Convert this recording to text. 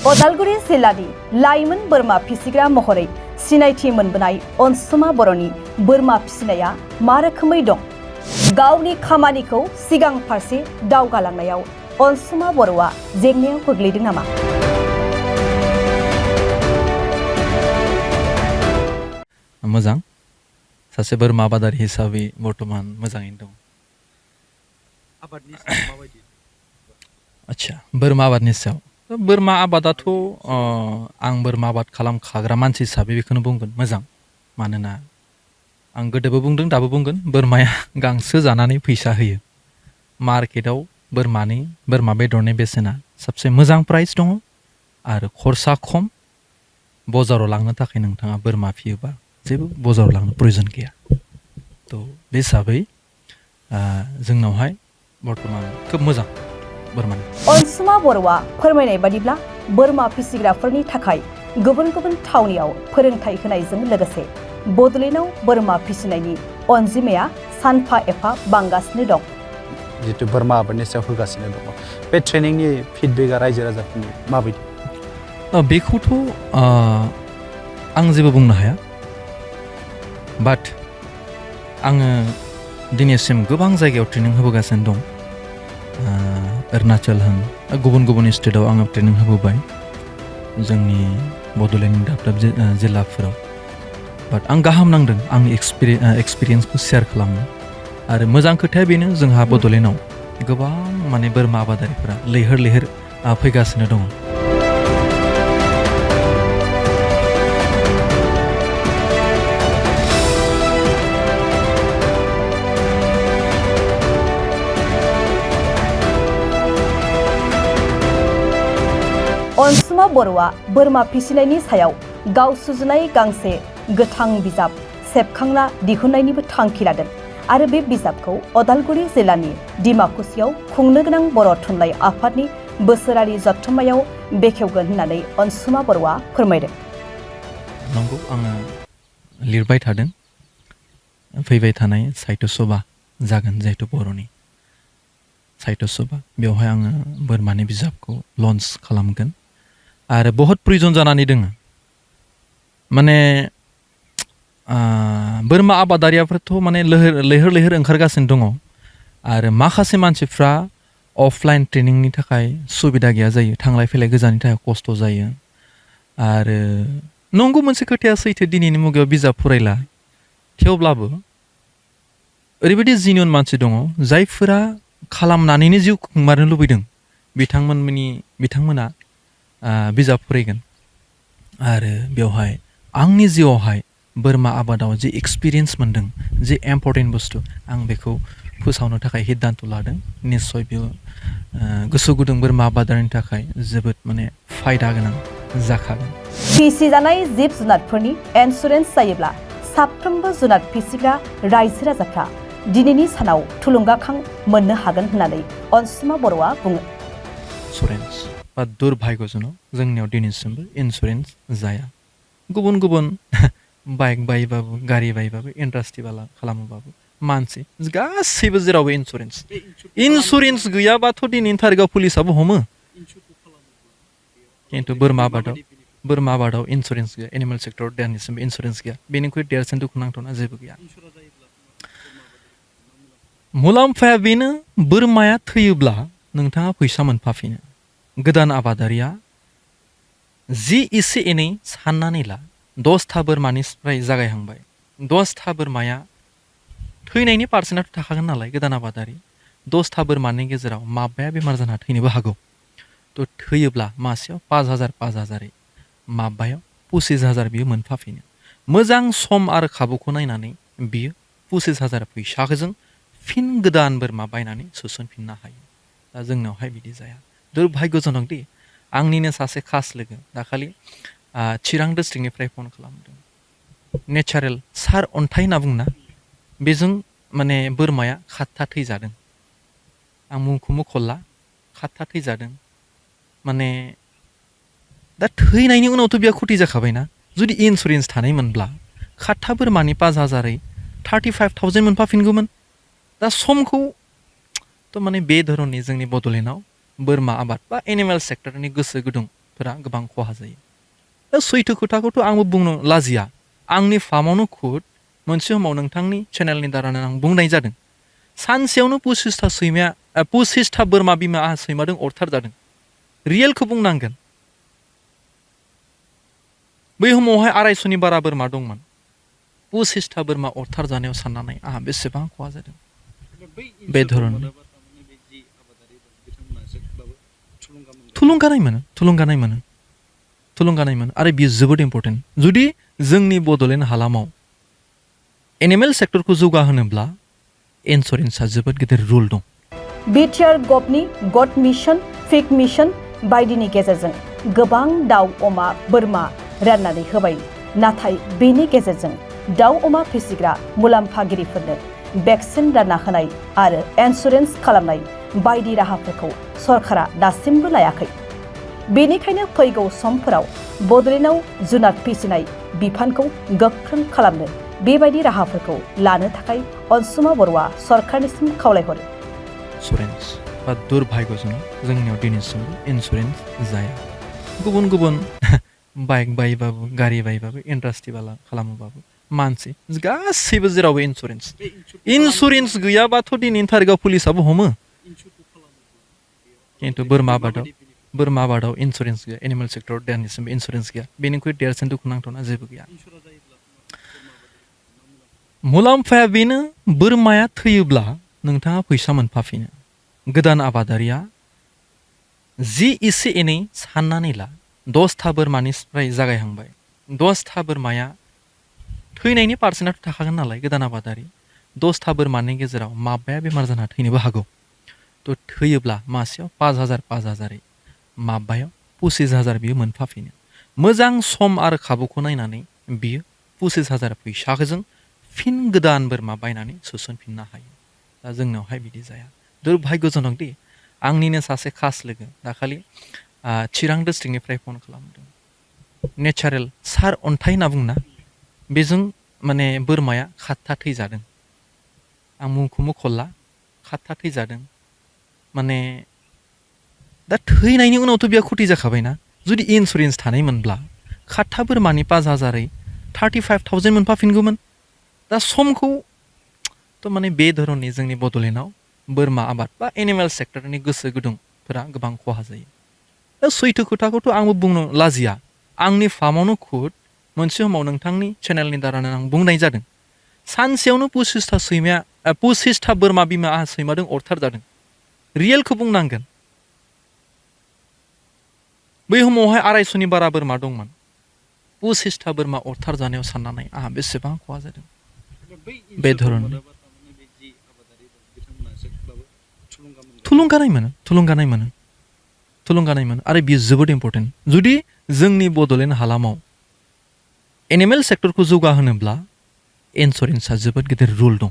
अदालगुरि जिल्लानि लाइमोन बोरमा फिसिग्रा महरै सिनायथि मोनबोनाय अनसुमा बर'नि बोरमा फिसिनाया मा रोखोमै दं? गावनि खामानिखौ सिगां फारसे दावगालांनायाव अनसुमा बर'आ जेंनायाव गोग्लैदों नामा? मोजां सासे बोरमा आबादारि हिसाबै बर्तमान मोजाङैनो दं। आबादनि सायाव माबायदि? आच्छा बोरमा आबादनि सायाव बोरमा आबादाथ' आं बोरमा आबाद खालामखाग्रा मानसि हिसाबै बेखौनो बुंगोन मोजां। मानोना आं गोदोबो बुंदों दाबो बुंगोन बोरमाया गांसो जानानै फैसा होयो। मार्केटाव बोरमा बेदरनि बेसेना सबसे मोजां प्राइस दङ आरो खरसा खम। बजाराव लांनो थाखाय नोंथाङा बोरमा फियोबा जेबो बजाराव लांनो प्रयोजन गैया। तो बे हिसाबै जोंनावहाय बर्तमान खोब मोजां बोरमानि। अनसुमा बर'आ फोरमायनाय बादिब्ला बोरमा फिसिग्राफोरनि थाखाय गुबुन गुबुन थावनियाव फोरोंथाय होनायजों लोगोसे बड'लेण्डआव बोरमा फिसिनायनि अनजिमाया सानफा एफा बांगासिनो दं। जितु बोरमा आबादनि सायाव होगासिनो दङ बे ट्रेनिंनि फिडबेकआ रायजो राजाफोरनि माबायदि? बेखौथ' आं जेबो बुंनो हाया। बाट आङो दिनैसिम गोबां जायगायाव ट्रेनिं होबोगासिनो दं। अरुणाचल होन गुबुन गुबुन स्टेटआव आङो ट्रेनिं होबोबाय जोंनि बड'लेण्डनि दाब दाब जिल्लाफोराव। बाट आं गाहाम नांदों आंनि एक्सपिरियेन्सखौ शेयार खालामनो। आरो मोजां खोथाया बेनो जोंहा बड'लेण्डआव गोबां माने बोरमा आबादारिफोरा लैहोर लैहोर फैगासिनो दङ। अनसुमा बर'आ बोरमा फिसिनायनि सायाव गाव सुजुनाय गांसे गोथां बिजाब सेबखांना दिहुननायनिबो थांखि लादों आरो बे बिजाबखौ अदालगुरि जिल्लानि डिमाकुसियाव खुंनो गोनां बर' थुनलाइ आफादनि बोसोरारि जथुम्मायाव बेखेवगोन होननानै अनसुमा बर'आ फोरमायदों। नंगौ आङो लिरबाय थादों। फैबाय थानाय साहित्य सभा जागोन जिहेतु बर'नि साहित्य सभा बेवहाय आङो बोरमानि बिजाबखौ लन्च खालामगोन। आरो बहुत प्रयोजन जानानै दङ। माने बोरमा आबादारियाफोरथ' माने लैहोर लैहोर ओंखारगासिनो दङ। आरो माखासे मानसिफ्रा अफलाइन ट्रेनिंनि थाखाय सुबिदा गैया जायो। थांलाय फैलाय गोजाननि थाखाय खस्थ' जायो। आरो नंगौ मोनसे खोथाया सैथो दिनैनि मुगायाव बिजाब फरायला। थेवब्लाबो ओरैबायदि जिनियन मानसि दङ जायफोरा खालामनानैनो जिउ खुंमारनो लुबैदों। बिथांमोना बिजाब फरायगोन। आरो बेवहाय आंनि जिउआवहाय बोरमा आबादाव जे एक्सपिरियेन्स मोनदों जे इम्परटेन्ट बुस्थु आं बेखौ फोसावनो थाखाय हिद्दान्त लादों। निस्सय बेयो गोसो गुदुं बोरमा आबादारिनि थाखाय जोबोद माने फायदा गोनां जाखागोन। फिसिजानाय जिब जुनारफोरनि इन्सुरेन्स जायोब्ला साफ्रोमबो जुनार फिसिग्रा रायजो राजाफ्रा दिनैनि सानाव थुलुंगाखां मोननो हागोन होननानै अनसुमा बर'आ बुङो। इन्सुरेन्स बा दुर्भाग्यजनक जोंनियाव दिनैसिमबो इन्सुरेन्स जाया। गुबुन गुबुन बाइक बायोबाबो गारि बायोबाबो इन्डास्ट्रि बाला खालामोबाबो मानसि गासैबो जेरावबो इन्सुरेन्स गैयाबाथ' दिनैनि थारिखआव पुलिसाबो हमो। खिन्थु बोरमा आबादाव इन्सुरेन्स गैया। एनिमेल सेक्टराव दासिमबो इन्सुरेन्स गैया। बेनिख्रुइ देरसिन दुखुनांथावना जेबो गैया। मुलाम्फाया बेनो बोरमाया थैयोब्ला नोंथाङा फैसा मोनफाफिनो। गोदान आबादारिया जि एसे एनै साननानै ला 10था बोरमानिफ्राय जागायहांबाय। 10था बोरमाया थैनायनि पार्सेन्टआथ' थाखागोन नालाय गोदान आबादारि। 10था बोरमानि गेजेराव माबाया बेमार जाना थैनोबो हागौ। तो थैयोब्ला मासेयाव 5,000 माबायाव 25,000 बियो मोनफाफिनो। मोजां सम आरो खाबुखौ नायनानै बियो 25,000 फैसाखौ फिन गोदान बोरमा बायनानै सोसनफिननो हायो। दा जोंनावहाय बिदि जाया। दुर्भाग्यजनक दि आंनिनो सासे खास लोगो दाखालि चिरां डिस्ट्रिक्टनिफ्राय फन खालामदों। नेचारेल सार अन्थाइ होनना बुङोना बेजों माने बोरमाया 7था थैजादों। आं मुंखौ मख'ला 7था थैजादों। माने दा थैनायनि उनावथ' बियो खथि जाखाबायना। जुदि इन्सुरेन्स थानायमोनब्ला 7था बोरमानि 5,000 35,000 मोनफाफिनगौमोन। दा समखौ तो माने बे धरननि जोंनि बड'लेण्डआव बोरमा आबाद बा एनिमेल सेक्टरनि गोसो गुदुं गुदुंफोरा गोबां खहा जायो। दा सैथो खोथाखौथ' आंबो बुंनो लाजिया। आंनि फार्मावनो खुद मोनसे समाव नोंथांनि चेनेलनि दारानो आं बुंनाय जादों। सानसेयावनो 25था बोरमा बिमा आंहा सैमाजों अरथारजादों। रियेलखौ बुंनांगोन। बै समावहाय 250नि बारा बोरमा दंमोन। 25था बोरमा अरथारजानायाव साननानै आंहा बेसेबां खहा जादों। बे धरननि थुलुंगानाय मोनो आरो बियो जोबोद इम्पर्टेन्ट। जुदि जोंनि बड'लेण्ड हालामाव एनिमेल सेक्टरखौ जौगाहोनोब्ला इन्सुरेन्सआ जोबोद गिदिर रुल दं। बिटिआर गभनि गड मिशन, फिग मिशन बायदिनि गेजेरजों गोबां दाउ, अमा, बोरमा राननानै होबाय। नाथाय बेनि गेजेरजों दाउ अमा फिसिग्रा मुलाम्फागिरिफोरनो भेक्सिन रानना होनाय आरो इन्सुरेन्स खालामनाय बायदि राहाफोरखौ सरकारा दासिमबो लायाखै। बेनिखायनो फैगौ समफोराव बड'लेण्डआव जुनार फिसिनाय बिफानखौ गोख्रों खालामनो बेबायदि राहाफोरखौ लानो थाखाय अनसुमा बर'आ सरकारनिसिम खावलायहरो। इन्सुरेन्स बा दुर्भाग्यजनक जोंनियाव दिनैसिमबो इन्सुरेन्स जाया। गुबुन बाइक बायबाबो, गारि बायबाबो, इन्डास्ट्रि खालामोबाबो मानसि गासैबो जेरावबो इन्सुरेन्स गैयाबाथ' दिनैनि थारिखआव पुलिसाबो हमो। खिन्थु बोरमा आबादाव इन्सुरेन्स गैया, एनिमेल सेक्टराव दिनैसिमबो इन्सुरेन्स गैया। बेनिख्रुइ देरसिन दुखुनांथावना जेबो गैया। मुलाम्फाया बेनो, बोरमाया थैयोब्ला नोंथाङा फैसा मोनफाफिनो। गोदान आबादारिया जि एसे एनै साननानै ला, 10था बोरमानिफ्राय जागायहांबाय। 10था बोरमाया थैनायनि पार्सेन्टआथ' थाखागोन नालाय। गोदान आबादारि 10था बोरमानि गेजेराव माबाया बेमार जाना थैनोबो हागौ। थ' थैयोब्ला मासेयाव 5,000 माबायाव 25,000 बियो मोनफाफिनो। मोजां सम आरो खाबुखौ नायनानै बियो 25,000 फैसाजों फिन गोदान बोरमा बायनानै सोसनफिननो हायो। दा जोंनावहाय बिदि जाया। दुर्भाग्यजनक दि आंनिनो सासे खास लोगो दाखालि चिरां डिस्ट्रिक्टनिफ्राय फन खालामदों। नेचारेल सार अन्थाइ होनना बुङोना, बेजों माने बोरमाया 7था थैजादों। आं मुंखौ मख'ला, 7था थैजादों। माने दा थैनायनि उनावथ' बियो खुथि जाखाबायना। जुदि इन्सुरेन्स थानायमोनब्ला 7था बोरमानि 5,000 35,000 मोनफाफिनगौमोन। दा समखौ थ' माने बे धरननि जोंनि बड'लेण्डआव बोरमा आबाद बा एनिमेल सेक्टरनि गोसो गुदुंफोरा गोबां खहा जायो। दा सैथो खोथाखौथ' आंबो बुंनो लाजिया। आंनि फार्मावनो खुद मोनसे समाव नोंथांनि चेनेलनि दारानो आं बुंनाय जादों। सानसेयावनो 25था बोरमा बिमा आंहा सैमाजों अरथारजादों। रियेलखौ बुंनांगोन। बै समावहाय 250नि बारा बोरमा दंमोन। 25था बोरमा अरथारजानायाव साननानै आंहा बेसेबां खहा जादों। बे धरननि थुलुंगानाय मोनो आरो बियो जोबोद इम्पर्टेन्ट। जुदि जोंनि बड'लेण्ड हालामाव एनिमेल सेक्टरखौ जौगाहोनोब्ला इन्सुरेन्सआ जोबोद गिदिर रुल दं।